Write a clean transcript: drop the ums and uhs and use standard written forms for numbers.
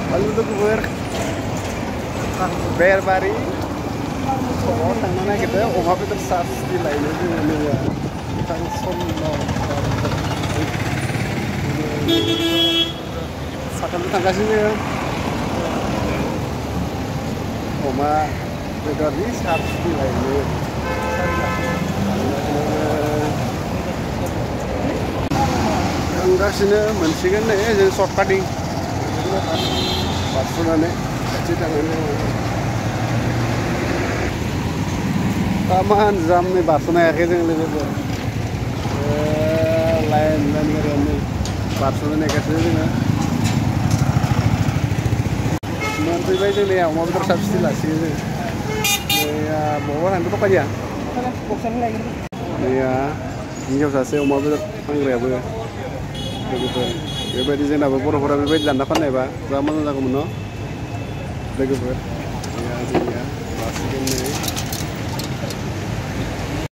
Halo logower, Berbari, oh tangannya gitu ya, Oma Peter Sasti lah ini ya, tang sono, sakit tangga sini ya, Oma Peter Sasti lah ini, tangga sini mensikan nih, jadi shortcutting. Parsunane kecil tangannya taman jam nih parsuna ya kita ngelihat lain ini parsunane kecil ini nanti baca nih ya mau terus substilasi ini ya bawa nanti pokoknya ya ini jauh saja mau terus panggil ya bu ya begitu बेबायदि जोंनाबो बर'फोरा बेबायदि दानना फाननायबा जा मोजां जागौमोन न' लोगोफोर जोंनिया